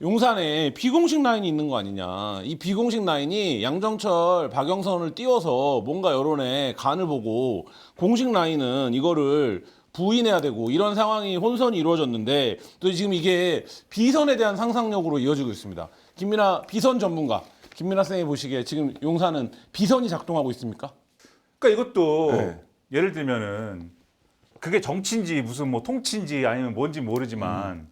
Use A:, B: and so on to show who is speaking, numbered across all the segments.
A: 용산에 비공식 라인이 있는 거 아니냐. 이 비공식 라인이 양정철, 박영선을 띄워서 뭔가 여론의 간을 보고 공식 라인은 이거를 부인해야 되고 이런 상황이 혼선이 이루어졌는데 또 지금 이게 비선에 대한 상상력으로 이어지고 있습니다. 김민아 비선 전문가, 김민아 쌤이 보시기에 지금 용산은 비선이 작동하고 있습니까?
B: 그러니까 이것도
A: 네.
B: 예를 들면은 그게 정치인지 무슨 뭐 통치인지 아니면 뭔지 모르지만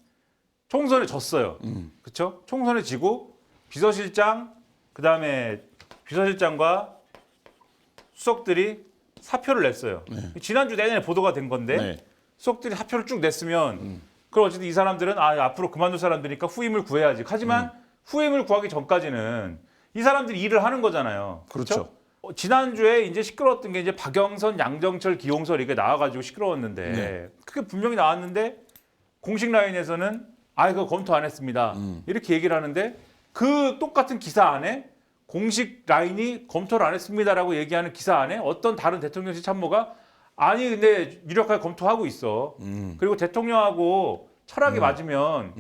B: 총선에 졌어요. 그렇죠? 총선에 지고 비서실장 그다음에 비서실장과 수석들이 사표를 냈어요. 지난주 내내 보도가 된 건데
A: 네.
B: 수석들이 사표를 쭉 냈으면 그럼 어쨌든 이 사람들은 아 앞으로 그만둘 사람들이니까 후임을 구해야지. 하지만 후임을 구하기 전까지는 이 사람들이 일을 하는 거잖아요.
A: 그렇죠.
B: 지난주에 이제 시끄러웠던 게 이제 박영선, 양정철, 기용설 이게 나와가지고 시끄러웠는데
A: 네.
B: 그게 분명히 나왔는데 공식 라인에서는 아 이거 검토 안 했습니다. 이렇게 얘기를 하는데 그 똑같은 기사 안에 공식 라인이 검토를 안 했습니다라고 얘기하는 기사 안에 어떤 다른 대통령실 참모가 아니 근데 유력하게 검토하고 있어. 그리고 대통령하고 철학이 맞으면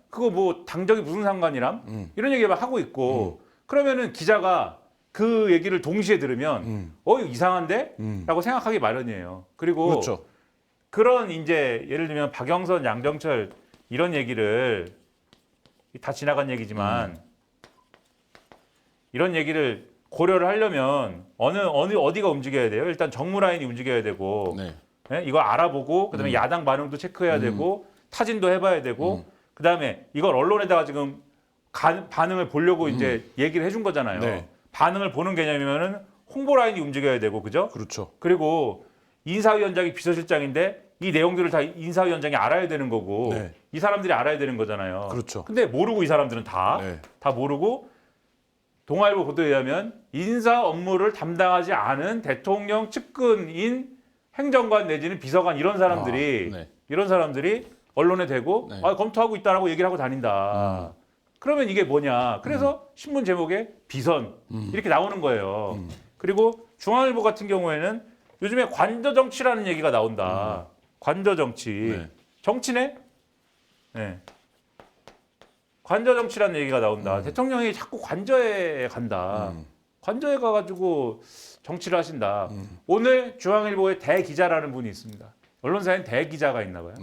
B: 그거 뭐 당적이 무슨 상관이람 이런 얘기를 하고 있고 그러면은 기자가 그 얘기를 동시에 들으면 이거 이상한데? 라고 생각하기 마련이에요. 그리고
A: 그렇죠.
B: 그런 이제 예를 들면 박영선, 양정철 이런 얘기를 다 지나간 얘기지만 이런 얘기를 고려를 하려면 어디가 움직여야 돼요? 일단 정무 라인이 움직여야 되고
A: 네.
B: 네? 이거 알아보고 그다음에 야당 반응도 체크해야 되고 타진도 해봐야 되고 그다음에 이걸 언론에다가 지금 반응을 보려고 이제 얘기를 해준 거잖아요.
A: 네.
B: 반응을 보는 개념이면은 홍보 라인이 움직여야 되고 그죠?
A: 그렇죠.
B: 그리고 인사위원장이 비서실장인데 이 내용들을 다 인사위원장이 알아야 되는 거고
A: 네.
B: 이 사람들이 알아야 되는 거잖아요.
A: 그렇죠.
B: 근데 모르고 이 사람들은 다 모르고 동아일보 보도에 의하면 인사 업무를 담당하지 않은 대통령 측근인 행정관 내지는 비서관 이런 사람들이 언론에 대고 검토하고 있다라고 얘기를 하고 다닌다. 그러면 이게 뭐냐? 그래서 신문 제목에 비선 이렇게 나오는 거예요. 그리고 중앙일보 같은 경우에는 요즘에 관저 정치라는 얘기가 나온다. 관저 정치.
A: 네.
B: 정치네? 네. 관저 정치라는 얘기가 나온다. 대통령이 자꾸 관저에 간다. 관저에 가가지고 정치를 하신다. 오늘 중앙일보에 대기자라는 분이 있습니다. 언론사엔 대기자가 있나 봐요.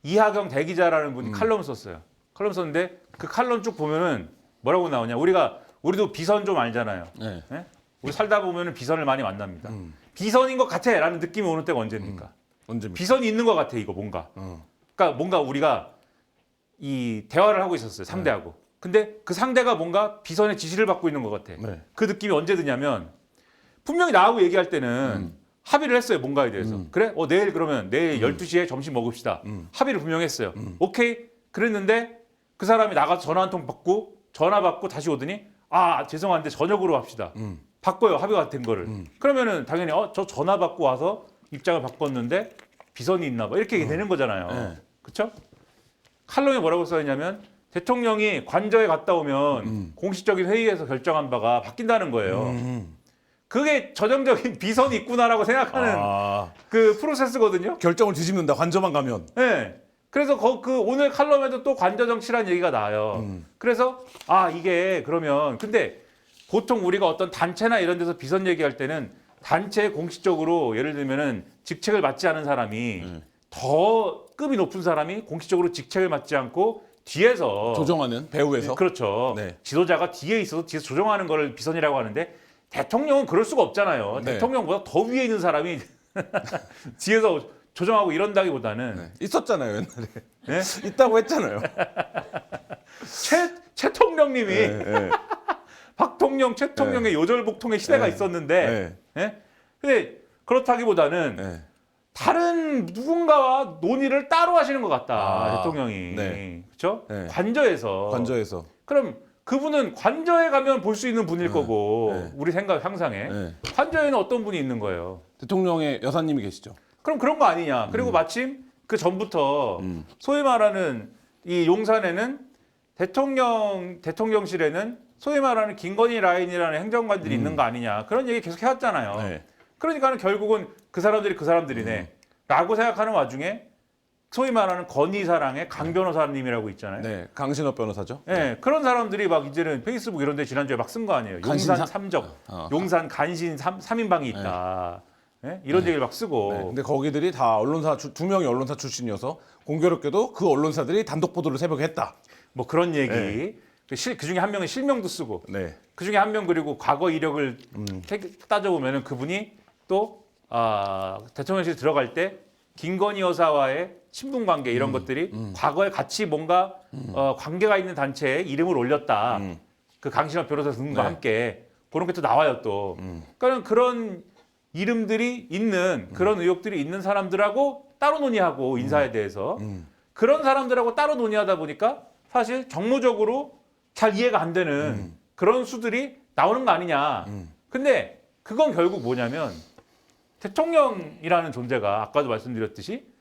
B: 이하경 대기자라는 분이 칼럼을 썼어요. 칼럼 썼는데 그 칼럼 쭉 보면은 뭐라고 나오냐. 우리도 비선 좀 알잖아요.
A: 네.
B: 네? 우리 살다 보면은 비선을 많이 만납니다. 비선인 것 같아라는 느낌이 오는 때가 언제입니까?
A: 언제입니까?
B: 비선이 있는 것 같아 이거 뭔가. 그러니까 뭔가 우리가 이 대화를 하고 있었어요 상대하고. 근데 그 상대가 뭔가 비선의 지시를 받고 있는 것 같아.
A: 네.
B: 그 느낌이 언제 드냐면 분명히 나하고 얘기할 때는 합의를 했어요 뭔가에 대해서. 그래? 내일 그러면 내일 12시에 점심 먹읍시다. 합의를 분명히 했어요. 오케이. 그랬는데 그 사람이 나가서 전화 한 통 받고 전화 받고 다시 오더니 아 죄송한데 저녁으로 합시다. 바꿔요 합의가 된 거를. 그러면은 당연히 저 전화 받고 와서 입장을 바꿨는데 비선이 있나 봐 이렇게 되는 거잖아요.
A: 네.
B: 그렇죠? 칼럼에 뭐라고 써있냐면 대통령이 관저에 갔다 오면 공식적인 회의에서 결정한 바가 바뀐다는 거예요. 그게 전형적인 비선이 있구나라고 생각하는 그 프로세스거든요.
A: 결정을 뒤집는다. 관저만 가면.
B: 네. 그래서 그 오늘 칼럼에도 또 관저 정치라는 얘기가 나와요. 그래서 이게 그러면 근데 보통 우리가 어떤 단체나 이런 데서 비선 얘기할 때는 단체에 공식적으로 예를 들면은 직책을 맡지 않은 사람이 더 급이 높은 사람이 공식적으로 직책을 맡지 않고 뒤에서
A: 조정하는 배후에서.
B: 그렇죠.
A: 네.
B: 지도자가 뒤에 있어서 뒤에서 조정하는 걸 비선이라고 하는데 대통령은 그럴 수가 없잖아요.
A: 네.
B: 대통령보다 더 위에 있는 사람이 뒤에서 조정하고 이런다기보다는
A: 있었잖아요 옛날에.
B: 네?
A: 있다고 했잖아요.
B: 최통령님이 박통령, 최통령의 요절복통의 시대가
A: 네.
B: 있었는데 근데 그렇다기보다는 다른 누군가와 논의를 따로 하시는 것 같다. 대통령이. 그렇죠?
A: 네.
B: 관저에서. 그럼 그분은 관저에 가면 볼 수 있는 분일 거고 우리 생각 상상에 관저에는 어떤 분이 있는 거예요.
A: 대통령의 여사님이 계시죠.
B: 그럼 그런 거 아니냐. 그리고 마침 그 전부터 소위 말하는 이 용산에는 대통령실에는 소위 말하는 김건희 라인이라는 행정관들이 있는 거 아니냐. 그런 얘기 계속 해왔잖아요. 그러니까는 결국은 그 사람들이네. 라고 생각하는 와중에 소위 말하는 건의사랑의 강 변호사님이라고 있잖아요.
A: 네, 강신업 변호사죠.
B: 네, 그런 사람들이 막 이제는 페이스북 이런 데 지난주에 막 쓴 거 아니에요. 용산
A: 간신
B: 삼적,
A: 어.
B: 용산 간신 3인방이 있다. 네? 이런 얘기를 막 쓰고.
A: 네, 근데 거기들이 다 언론사 두 명이 언론사 출신이어서 공교롭게도 그 언론사들이 단독 보도를 새벽에 했다.
B: 뭐 그런 얘기.
A: 네.
B: 그 중에 한 명은 실명도 쓰고.
A: 네.
B: 그 중에 한 명 그리고 과거 이력을 따져보면은 그분이 또 대통령실 들어갈 때 김건희 여사와의 친분 관계 이런 것들이 과거에 같이 뭔가 관계가 있는 단체에 이름을 올렸다. 그 강신업 변호사 등과
A: 네.
B: 함께 그런 게 또 나와요 또. 그러니까 그런 이름들이 있는 그런 의혹들이 있는 사람들하고 따로 논의하고 인사에 대해서 그런 사람들하고 따로 논의하다 보니까 사실 정무적으로 잘 이해가 안 되는 그런 수들이 나오는 거 아니냐. 근데 그건 결국 뭐냐면 대통령이라는 존재가 아까도 말씀드렸듯이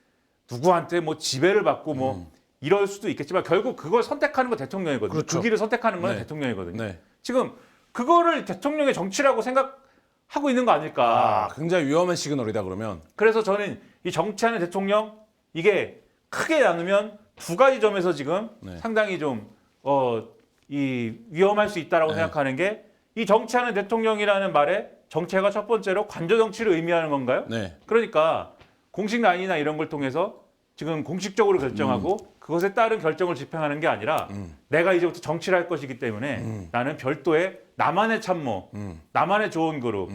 B: 누구한테 뭐 지배를 받고 뭐 이럴 수도 있겠지만 결국 그걸 선택하는 건 대통령이거든요.
A: 그렇죠.
B: 그 길을 선택하는 건
A: 네.
B: 대통령이거든요.
A: 네.
B: 지금 그거를 대통령의 정치라고 생각하고 있는 거 아닐까.
A: 굉장히 위험한 시그널이다 그러면.
B: 그래서 저는 이 정치하는 대통령 이게 크게 나누면 두 가지 점에서 지금
A: 네.
B: 상당히 좀 위험할 수 있다라고
A: 네.
B: 생각하는 게 이 정치하는 대통령이라는 말에 정체가 첫 번째로 관저 정치를 의미하는 건가요?
A: 네.
B: 그러니까 공식 라인이나 이런 걸 통해서 지금 공식적으로 결정하고 그것에 따른 결정을 집행하는 게 아니라 내가 이제부터 정치를 할 것이기 때문에 나는 별도의 나만의 참모, 나만의 좋은 그룹,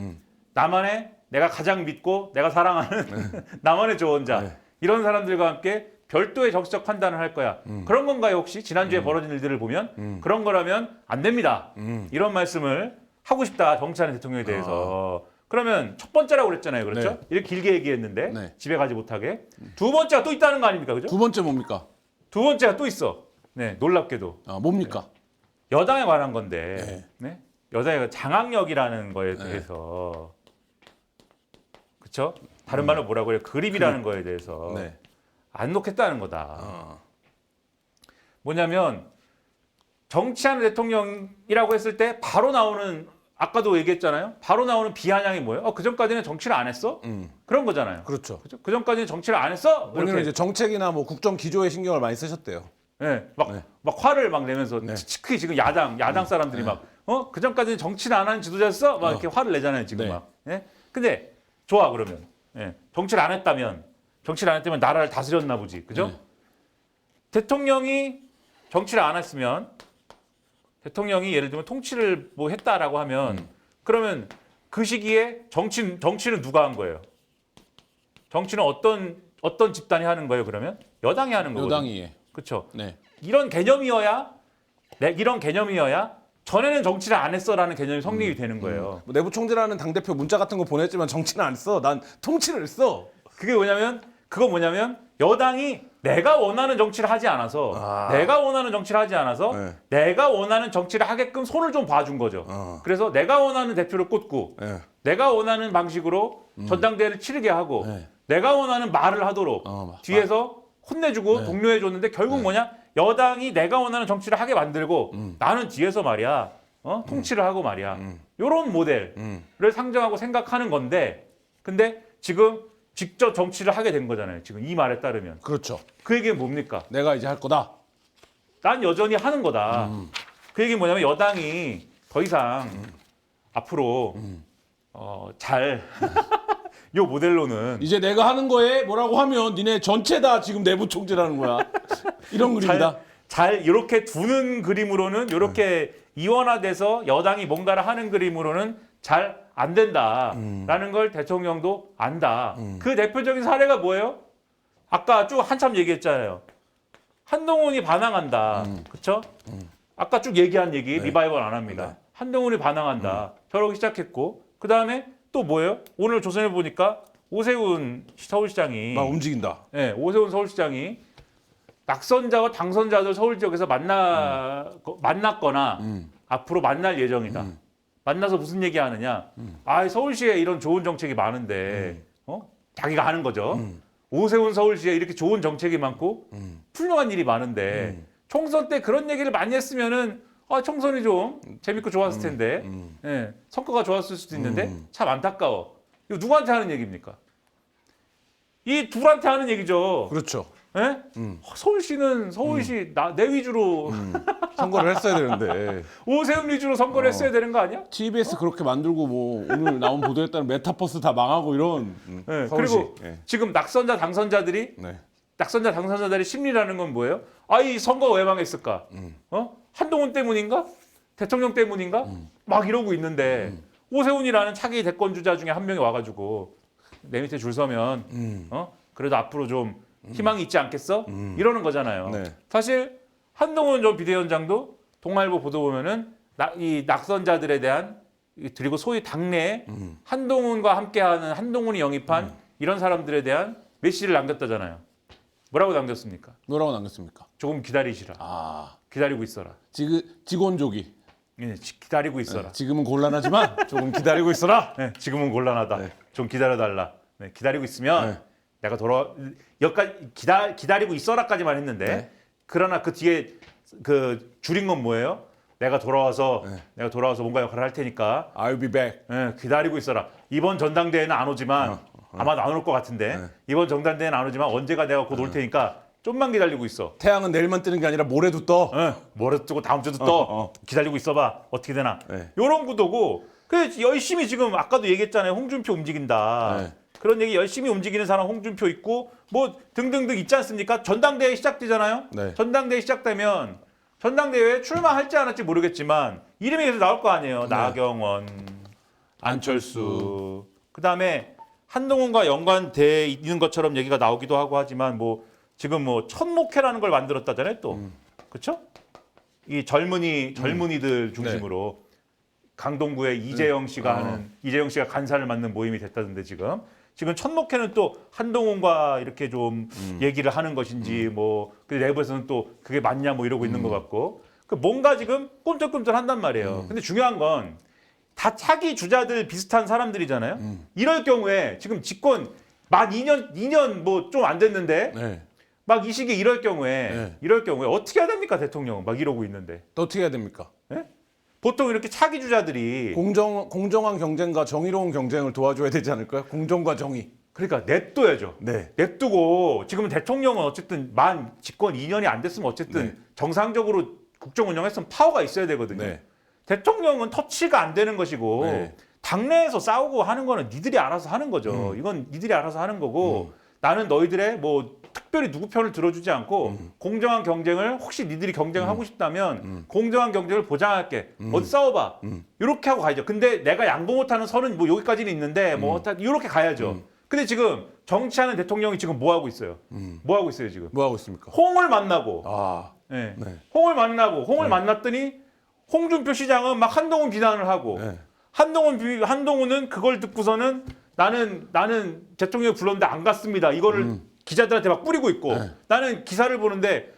B: 나만의 내가 가장 믿고 내가 사랑하는 나만의 조언자
A: 네.
B: 이런 사람들과 함께 별도의 정치적 판단을 할 거야. 그런 건가요 혹시? 지난주에 벌어진 일들을 보면 그런 거라면 안 됩니다. 이런 말씀을 하고 싶다. 정치하는 대통령에 대해서. 그러면 첫 번째라고 그랬잖아요. 그렇죠?
A: 네.
B: 이렇게 길게 얘기했는데
A: 네.
B: 집에 가지 못하게. 두 번째가 또 있다는 거 아닙니까? 그죠?
A: 두 번째 뭡니까?
B: 두 번째가 또 있어. 네, 놀랍게도.
A: 뭡니까?
B: 여당에 관한 건데.
A: 네.
B: 네? 여당의 장악력이라는 거에 대해서. 그렇죠? 다른 말로 뭐라고 해요? 그립이라는 거에 대해서.
A: 네.
B: 안 놓겠다는 거다. 뭐냐면 정치하는 대통령이라고 했을 때 바로 나오는 아까도 얘기했잖아요. 바로 나오는 비아냥이 뭐예요? 그 전까지는 정치를 안 했어? 그런 거잖아요.
A: 그렇죠.
B: 그죠? 그 전까지는 정치를 안 했어?
A: 본인은
B: 이렇게.
A: 이제 정책이나 뭐 국정 기조에 신경을 많이 쓰셨대요.
B: 네, 막 화를 막 내면서
A: 네.
B: 특히 지금 야당 사람들이 막 그 전까지는 정치를 안 하는 지도자였어? 막 이렇게 화를 내잖아요 지금
A: 네.
B: 막. 예? 근데 좋아 그러면 정치를 안 했다면 나라를 다스렸나 보지, 그죠? 대통령이 정치를 안 했으면 대통령이 예를 들면 통치를 뭐 했다라고 하면 그러면 그 시기에 정치는 누가 한 거예요? 정치는 어떤 집단이 하는 거예요? 그러면 여당이 하는 거거든요.
A: 여당이.
B: 그렇죠.
A: 네.
B: 이런 개념이어야 전에는 정치를 안 했어라는 개념이 성립이 되는 거예요.
A: 뭐 내부 총재라는 당 대표 문자 같은 거 보냈지만 정치는 안 써. 난 통치를 했어.
B: 그게 뭐냐면 여당이 내가 원하는 정치를 하지 않아서 내가 원하는 정치를 하게끔 손을 좀 봐준 거죠. 그래서 내가 원하는 대표를 꽂고 내가 원하는 방식으로 전당대회를 치르게 하고 내가 원하는 말을 하도록 뒤에서 혼내주고 독려해줬는데 결국 뭐냐? 여당이 내가 원하는 정치를 하게 만들고 나는 뒤에서 말이야 통치를 하고 말이야 이런 모델을 상정하고 생각하는 건데 근데 지금 직접 정치를 하게 된 거잖아요. 지금 이 말에 따르면.
A: 그렇죠.
B: 그 얘기는 뭡니까?
A: 내가 이제 할 거다.
B: 난 여전히 하는 거다. 그 얘기는 뭐냐면 여당이 더 이상 앞으로 요 모델로는
A: 이제 내가 하는 거에 뭐라고 하면 니네 전체 다 지금 내부 총재라는 거야. 이런 그림이다.
B: 잘 이렇게 두는 그림으로는 이렇게 이원화돼서 여당이 뭔가를 하는 그림으로는 잘 안 된다라는 걸 대통령도 안다. 그 대표적인 사례가 뭐예요? 아까 쭉 한참 얘기했잖아요. 한동훈이 반항한다. 그렇죠? 아까 쭉 얘기한 얘기 리바이벌 안 합니다. 한동훈이 반항한다. 저러기 시작했고 그다음에 또 뭐예요? 오늘 조선에 보니까 오세훈 서울시장이
A: 막 움직인다.
B: 네, 오세훈 서울시장이 낙선자와 당선자들 서울 지역에서 만났거나 앞으로 만날 예정이다. 만나서 무슨 얘기하느냐? 서울시에 이런 좋은 정책이 많은데 자기가 하는 거죠. 오세훈 서울시에 이렇게 좋은 정책이 많고 훌륭한 일이 많은데 총선 때 그런 얘기를 많이 했으면은 총선이 좀 재밌고 좋았을 텐데 성과가 좋았을 수도 있는데 참 안타까워. 이거 누구한테 하는 얘기입니까? 이 둘한테 하는 얘기죠.
A: 그렇죠.
B: 예? 서울시는 서울시 내 위주로
A: 선거를 했어야 되는데
B: 오세훈 위주로 선거를 했어야 되는 거 아니야?
A: TBS 그렇게 만들고 뭐 오늘 나온 보도에 따르면 메타버스 다 망하고 이런
B: 네,
A: 서울시.
B: 그리고 지금 낙선자 당선자들이
A: 네.
B: 낙선자 당선자들의 심리라는 건 뭐예요? 아, 이 선거 왜 망했을까? 한동훈 때문인가? 대통령 때문인가? 막 이러고 있는데 오세훈이라는 차기 대권 주자 중에 한 명이 와가지고 내 밑에 줄 서면 그래도 앞으로 좀 희망이 있지 않겠어? 이러는 거잖아요.
A: 네.
B: 사실 한동훈 전 비대위원장도 동아일보 보도 보면은 이 낙선자들에 대한 그리고 소위 당내에 한동훈과 함께하는 한동훈이 영입한 이런 사람들에 대한 메시지를 남겼다잖아요. 뭐라고 남겼습니까?
A: 뭐라고 남겼습니까?
B: 조금 기다리시라.
A: 아,
B: 기다리고 있어라.
A: 직원족이
B: 예, 기다리고 있어라.
A: 지금은 곤란하지만 조금 기다리고 있어라.
B: 네, 지금은 곤란하다.
A: 네.
B: 좀 기다려달라. 네, 기다리고 있으면
A: 네.
B: 내가 여기까지 기다리고 있어라까지만 했는데
A: 네.
B: 그러나 그 뒤에 그 줄인 건 뭐예요? 내가 돌아와서 뭔가 역할을 할 테니까
A: I'll be back.
B: 기다리고 있어라. 이번 전당대회는 안 오지만 아마도 안 올 것 같은데 이번 전당대회는 안 오지만 언제가 내가 곧 올 테니까 좀만 기다리고 있어.
A: 태양은 내일만 뜨는 게 아니라 모레도 떠.
B: 모레도 뜨고 다음 주도 떠. 기다리고 있어봐. 어떻게 되나.
A: 네.
B: 이런 구도고 그 열심히 지금 아까도 얘기했잖아요. 홍준표 움직인다.
A: 네.
B: 그런 얘기 열심히 움직이는 사람 홍준표 있고 뭐 등등등 있지 않습니까? 전당대회 시작되잖아요.
A: 네.
B: 전당대회 시작되면 전당대회에 출마할지 안 할지 모르겠지만 이름이 계속 나올 거 아니에요. 나경원, 안철수. 그다음에 한동훈과 연관돼 있는 것처럼 얘기가 나오기도 하고 하지만 뭐 지금 뭐 천목회라는 걸 만들었다잖아요. 또 그렇죠? 이 젊은이들 중심으로 강동구에 이재영 씨가 하는 이재영 씨가 간사를 맡는 모임이 됐다던데 지금 천목회는 또 한동훈과 이렇게 좀 얘기를 하는 것인지 뭐 근데 내부에서는 또 그게 맞냐 뭐 이러고 있는 것 같고 그 뭔가 지금 꿈틀꿈틀한단 말이에요. 근데 중요한 건 다 차기 주자들 비슷한 사람들이잖아요. 이럴 경우에 지금 집권 만 2년 뭐 좀 안 됐는데
A: 네.
B: 막 이 시기에 이럴 경우에 어떻게 해야 됩니까 대통령은 막 이러고 있는데
A: 또 어떻게 해야 됩니까?
B: 보통 이렇게 차기 주자들이
A: 공정한 경쟁과 정의로운 경쟁을 도와줘야 되지 않을까요? 공정과 정의.
B: 그러니까 냅둬야죠.
A: 네.
B: 냅두고 지금 대통령은 어쨌든 만 집권 2년이 안 됐으면 어쨌든 정상적으로 국정 운영했으면 파워가 있어야 되거든요.
A: 네.
B: 대통령은 터치가 안 되는 것이고
A: 네.
B: 당내에서 싸우고 하는 거는 니들이 알아서 하는 거죠. 이건 니들이 알아서 하는 거고 나는 너희들의 뭐 특별히 누구 편을 들어주지 않고 공정한 경쟁을 혹시 니들이 경쟁을 하고 싶다면 공정한 경쟁을 보장할게. 어디 싸워봐. 이렇게 하고 가야죠. 근데 내가 양보 못하는 선은 뭐 여기까지는 있는데 뭐 이렇게 가야죠. 근데 지금 정치하는 대통령이 지금 뭐 하고 있어요? 뭐 하고 있어요 지금?
A: 뭐 하고 있습니까?
B: 홍을 만나고,
A: 아,
B: 네.
A: 네.
B: 홍을 만났더니 홍준표 시장은 막 한동훈 비난을 하고
A: 네.
B: 한동훈은 그걸 듣고서는 나는 대통령이 불렀는데 안 갔습니다. 이거를 기자들한테 막 뿌리고 있고 나는 기사를 보는데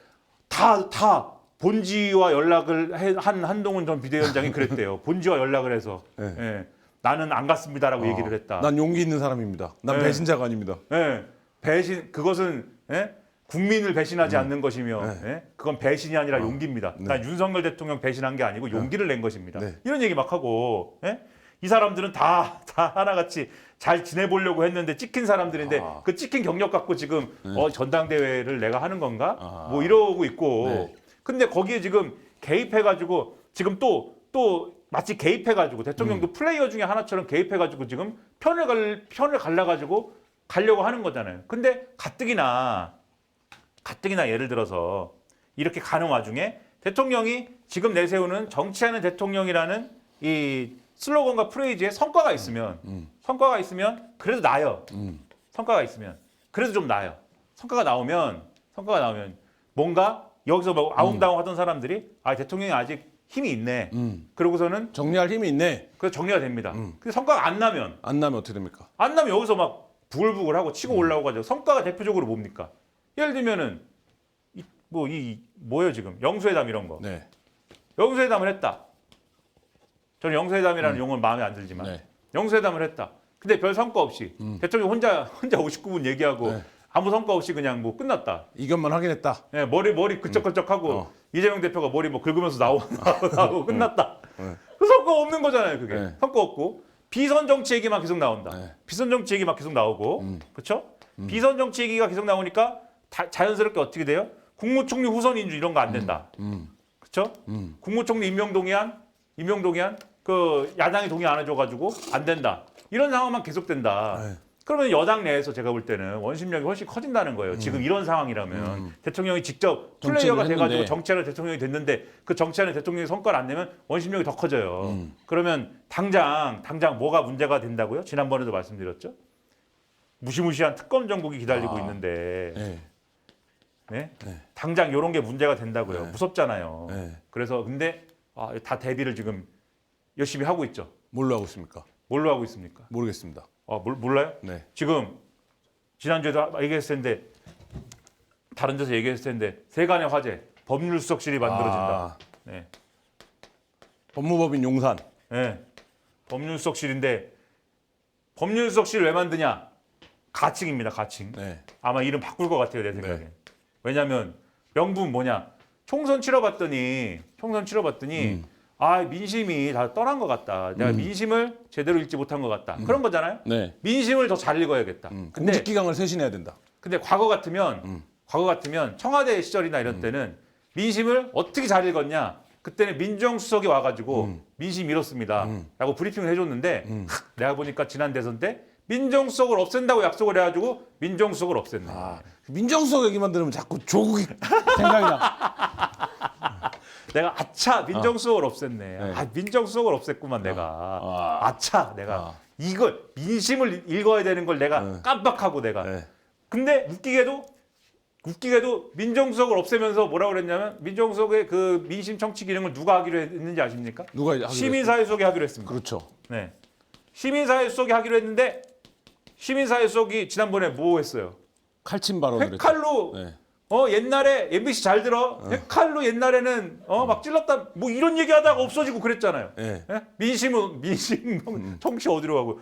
B: 다 본지와 연락을 한 한동훈 전 비대위원장이 그랬대요. 본지와 연락을 해서 예, 나는 안 갔습니다라고 얘기를 했다.
A: 난 용기 있는 사람입니다. 난
B: 네.
A: 배신자가 아닙니다.
B: 예, 그것은 국민을 배신하지 않는 것이며 그건 배신이 아니라 용기입니다. 난 윤석열 대통령 배신한 게 아니고 용기를 낸 것입니다.
A: 네.
B: 이런 얘기 막 하고 이 사람들은 다 하나같이 잘 지내보려고 했는데 찍힌 사람들인데 그 찍힌 경력 갖고 지금 전당대회를 내가 하는 건가? 뭐 이러고 있고
A: 네.
B: 근데 거기에 지금 개입해가지고 지금 또 마치 개입해가지고 대통령도 플레이어 중에 하나처럼 개입해가지고 지금 편을 갈라가지고 가려고 하는 거잖아요. 근데 가뜩이나 예를 들어서 이렇게 가는 와중에 대통령이 지금 내세우는 정치하는 대통령이라는 이 슬로건과 프레이즈에 성과가 있으면 그래도 나요. 성과가 있으면 그래도 좀 나요. 성과가 나오면 뭔가 여기서 뭐 아웅다웅 하던 사람들이 대통령이 아직 힘이 있네. 그러고서는
A: 정리할 힘이 있네.
B: 그래서 정리가 됩니다. 근데 성과가 안 나면
A: 어떻게 됩니까?
B: 여기서 막 부글부글하고 치고 올라오고 가지고 성과가 대표적으로 뭡니까? 예를 들면은 뭐예요 지금 영수회담 이런 거.
A: 네.
B: 영수회담을 했다. 저는 영수회담이라는 용어는 마음에 안 들지만
A: 네.
B: 영수회담을 했다. 근데 별 성과 없이 대통령 혼자 59분 얘기하고 아무 성과 없이 그냥 뭐 끝났다.
A: 이것만 확인했다.
B: 예, 머리 끄적끄적하고 이재명 대표가 머리 뭐 긁으면서 나오고 끝났다. 그 성과 없는 거잖아요, 그게.
A: 네.
B: 성과 없고 비선 정치 얘기만 계속 나온다.
A: 네.
B: 비선 정치 얘기만 계속 나오고, 그렇죠? 비선 정치 얘기가 계속 나오니까 자연스럽게 어떻게 돼요? 국무총리 후선 인준 이런 거 안 된다. 그렇죠? 국무총리 임명동의안 그 야당이 동의 안 해줘가지고 안 된다. 이런 상황만 계속된다.
A: 네.
B: 그러면 여당 내에서 제가 볼 때는 원심력이 훨씬 커진다는 거예요. 지금 이런 상황이라면 대통령이 직접 플레이어가
A: 정치를
B: 돼가지고
A: 했는데.
B: 정치하는 대통령이 됐는데 그 정치하는 대통령이 성과를 안 내면 원심력이 더 커져요. 그러면 당장 뭐가 문제가 된다고요? 지난번에도 말씀드렸죠. 무시무시한 특검 정국이 기다리고 있는데
A: 네.
B: 네?
A: 네.
B: 당장 이런 게 문제가 된다고요.
A: 네.
B: 무섭잖아요.
A: 네.
B: 그래서 근데 다 대비를 지금 열심히 하고 있죠.
A: 뭘로 하고 있습니까?
B: 뭘로 하고 있습니까?
A: 모르겠습니다.
B: 몰라요?
A: 네.
B: 지금 지난주에도 얘기했을 텐데 다른 데서 얘기했을 텐데 세간의 화제 법률수석실이 만들어진다. 네.
A: 법무법인 용산.
B: 네. 법률수석실인데 법률수석실을 왜 만드냐? 가칭입니다. 가칭.
A: 네.
B: 아마 이름 바꿀 것 같아요. 내 생각에.
A: 네.
B: 왜냐하면 명분 뭐냐? 총선 치러봤더니 민심이 다 떠난 것 같다. 내가 민심을 제대로 읽지 못한 것 같다. 그런 거잖아요.
A: 네.
B: 민심을 더 잘 읽어야겠다. 근데
A: 공직기강을 쇄신해야 된다.
B: 과거 같으면 청와대 시절이나 이런 때는 민심을 어떻게 잘 읽었냐? 그때는 민정수석이 와가지고 민심 이렇습니다. 라고 브리핑을 해줬는데 내가 보니까 지난 대선 때 민정수석을 없앤다고 약속을 해가지고 민정수석을 없앴네.
A: 민정수석 얘기만 들으면 자꾸 조국이 생각이 나.
B: 내가 민정수석을 없앴네. 민정수석을 없앴구만 내가. 내가 이걸 민심을 읽어야 되는 걸 내가 깜빡하고 내가.
A: 네.
B: 근데 웃기게도 민정수석을 없애면서 뭐라고 그랬냐면 민정수석의 그 민심 청취 기능을 누가 하기로 했는지 아십니까?
A: 누가 하기로
B: 시민사회수석이 하기로 했습니다.
A: 그렇죠.
B: 네. 시민사회수석이 하기로 했는데 시민사회수석이 지난번에 뭐 했어요?
A: 칼침 발언을
B: 회칼로
A: 네.
B: 옛날에 MBC 잘 들어. 회칼로 옛날에는 막 찔렀다 뭐 이런 얘기하다가 없어지고 그랬잖아요.
A: 네.
B: 예? 민심 청취 어디로 가고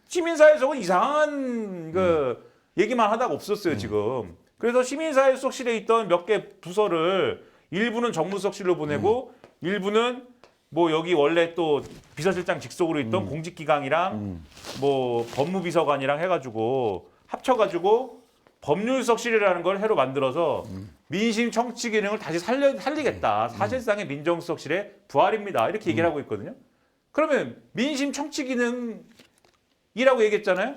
B: 시민사회수석은 이상한 그 얘기만 하다가 없었어요 지금. 그래서 시민사회수석실에 있던 몇 개 부서를 일부는 정무수석실로 보내고 일부는 뭐 여기 원래 또 비서실장 직속으로 있던 공직기강이랑 뭐 법무비서관이랑 해가지고 합쳐가지고 법률수석실이라는 걸 새로 만들어서 민심 청취 기능을 다시 살리겠다. 사실상의 민정수석실의 부활입니다. 이렇게 얘기를 하고 있거든요. 그러면 민심 청취 기능이라고 얘기했잖아요.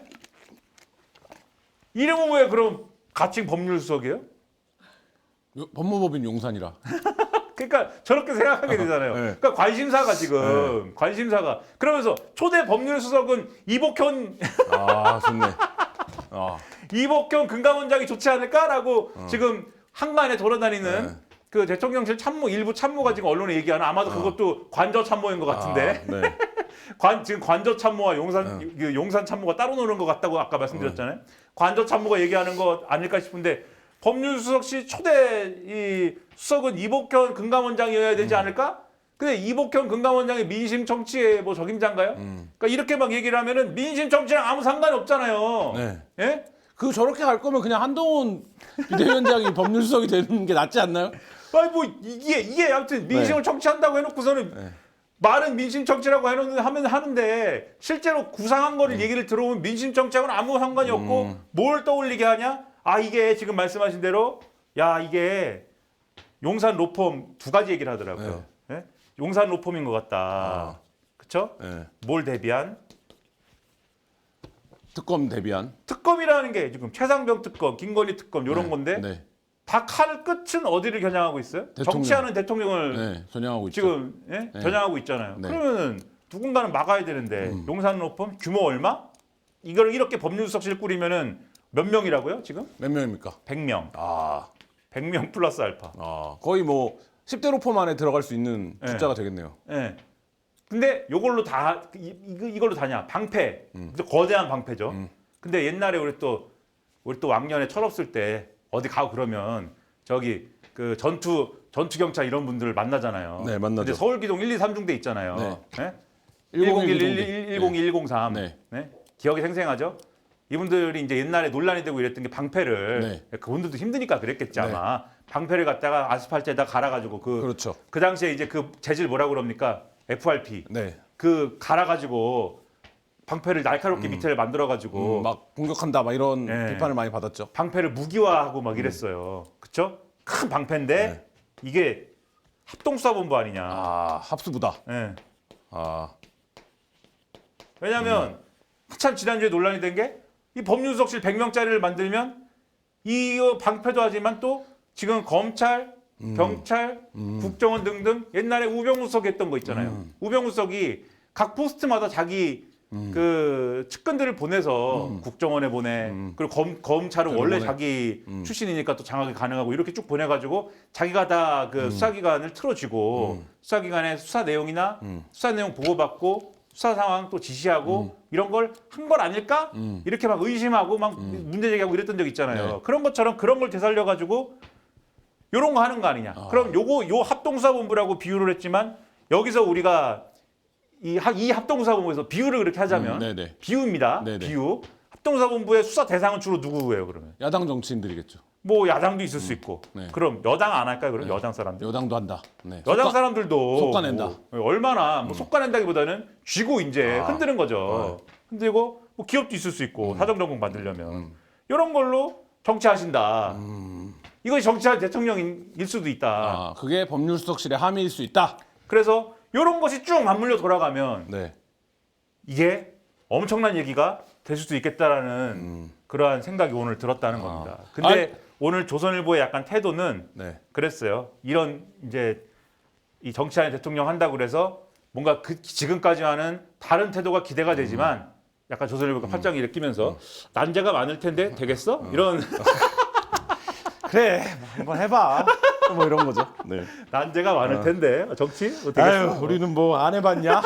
B: 이름은 왜 그럼 가칭 법률수석이에요?
A: 법무법인 용산이라.
B: 그러니까 저렇게 생각하게 되잖아요.
A: 네.
B: 그러니까 관심사가 지금 관심사가 그러면서 초대 법률수석은 이복현
A: 좋네.
B: 이복현 금감원장이 좋지 않을까라고 지금 한간에 돌아다니는 그 대통령실 일부 참모가 지금 언론에 얘기하는 아마도 그것도 관저 참모인 것 같은데
A: 네.
B: 지금 관저 참모와 용산 참모가 따로 노는 것 같다고 아까 말씀드렸잖아요. 관저 참모가 얘기하는 거 아닐까 싶은데 법률수석실 초대 이 수석은 이복현 금감원장이어야 되지 않을까? 근데 이복현 금감원장이 민심 청취의 뭐 적임자인가요? 그러니까 이렇게 막 얘기를 하면은 민심 청취랑 아무 상관이 없잖아요.
A: 네.
B: 예?
A: 저렇게 갈 거면 그냥 한동훈 비대위원장이 법률수석이 되는 게 낫지 않나요?
B: 아니 뭐 이게 아무튼 민심을 청취한다고 해놓고서는 말은 민심 청취라고 하면 하는데 실제로 구상한 거를 얘기를 들어보면 민심 청취하고는 아무 상관이 없고 뭘 떠올리게 하냐? 이게 지금 말씀하신 대로 이게 용산 로펌 두 가지 얘기를 하더라고요. 예? 용산 로펌인 것 같다. 그렇죠?
A: 네.
B: 뭘 대비한?
A: 특검 대비한.
B: 특검이라는 게 지금 최상병 특검, 김건희 특검 이런 건데
A: 네.
B: 다 칼 끝은 어디를 겨냥하고 있어요?
A: 대통령.
B: 정치하는 대통령을
A: 네. 전향하고 있죠.
B: 지금 겨냥하고 있잖아요.
A: 네.
B: 그러면 누군가는 막아야 되는데 용산 로펌 규모 얼마? 이걸 이렇게 법률수석실 꾸리면은 몇 명이라고요? 지금?
A: 몇 명입니까?
B: 100명.
A: 아.
B: 100명 플러스 알파.
A: 거의 뭐 10대 로펌 안에 들어갈 수 있는
B: 네.
A: 숫자가 되겠네요.
B: 예. 근데 요걸로 다 이걸로 다냐? 방패. 거대한 방패죠. 근데 옛날에 우리 또 왕년에 철없을 때 어디 가고 그러면 저기 그 전투 경찰 이런 분들 만나잖아요.
A: 네, 만나죠.
B: 근데 서울기동 1, 2, 3중대 있잖아요.
A: 네.
B: 예? 101, 102, 103.
A: 네.
B: 네? 기억이 생생하죠? 이분들이 이제 옛날에 논란이 되고 이랬던 게 방패를 그분들도 힘드니까 그랬겠지 아마. 방패를 갖다가 아스팔트에다 갈아가지고
A: 그렇죠.
B: 그 당시에 이제 그 재질 뭐라고 그럽니까? FRP.
A: 네.
B: 그 갈아가지고 방패를 날카롭게 밑에 만들어가지고
A: 막 공격한다 막 이런
B: 네.
A: 비판을 많이 받았죠.
B: 방패를 무기화하고 막 이랬어요. 그쵸? 큰 방패인데 이게 합동수사본부 아니냐.
A: 아 합수부다.
B: 예.
A: 아
B: 왜냐하면 한참 지난주에 논란이 된 게 이 법률수석실 100명짜리를 만들면 이 방패도 하지만 또 지금 검찰, 경찰, 국정원 등등 옛날에 우병우 수석이 했던 거 있잖아요. 우병우 수석이 각 포스트마다 자기 그 측근들을 보내서 국정원에 보내 그리고 검찰은 원래
A: 보내.
B: 자기 출신이니까 또 장악이 가능하고 이렇게 쭉 보내가지고 자기가 다 그 수사기관을 틀어주고 수사기관의 수사 내용이나 수사 내용 보고받고 수사 상황 또 지시하고 이런 걸 한 걸 아닐까 이렇게 막 의심하고 막 문제 제기하고 이랬던 적 있잖아요.
A: 네.
B: 그런 것처럼 그런 걸 되살려가지고 요런 거 하는 거 아니냐. 그럼 요 합동수사본부라고 비유를 했지만 여기서 우리가 이 합동수사본부에서 비유를 그렇게 하자면
A: 네네.
B: 비유입니다.
A: 네네.
B: 비유. 합동수사본부의 수사 대상은 주로 누구예요, 그러면?
A: 야당 정치인들이겠죠.
B: 뭐 야당도 있을 수 있고.
A: 네.
B: 그럼 여당 안 할까요? 그럼 여당 사람들?
A: 여당도 한다. 네.
B: 여당 사람들도
A: 속가낸다.
B: 뭐 얼마나 뭐 속가낸다기보다는 쥐고 이제 흔드는 거죠. 흔들고 뭐 기업도 있을 수 있고 사정정국 만들려면 이런 걸로 정치하신다. 이것이 정치할 대통령일 수도 있다.
A: 아 그게 법률수석실의 함의일 수 있다.
B: 그래서 이런 것이 쭉 맞물려 돌아가면
A: 네.
B: 이게 엄청난 얘기가 될 수도 있겠다라는 그러한 생각이 오늘 들었다는 겁니다. 근데 오늘 조선일보의 약간 태도는
A: 네.
B: 그랬어요. 이런 이제 이 정치하는 대통령 한다고 그래서 뭔가 지금까지와는 다른 태도가 기대가 되지만 약간 조선일보가 팔짱이 이렇게 끼면서 난제가 많을 텐데 되겠어? 이런
A: 그래 한번 해봐. 뭐 이런 거죠. 네.
B: 난제가 많을 텐데 정치 뭐 되겠어?
A: 아유 우리는 뭐 안 해봤냐?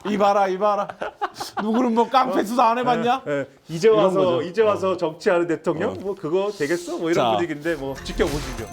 A: 이봐라. 누구는 뭐 깡패 수사 안 해봤냐?
B: 예, 이제
A: 이런
B: 와서
A: 거죠.
B: 이제 와서 정치하는 대통령 뭐 그거 되겠어? 뭐 이런
A: 자.
B: 분위기인데 뭐 지켜보시죠.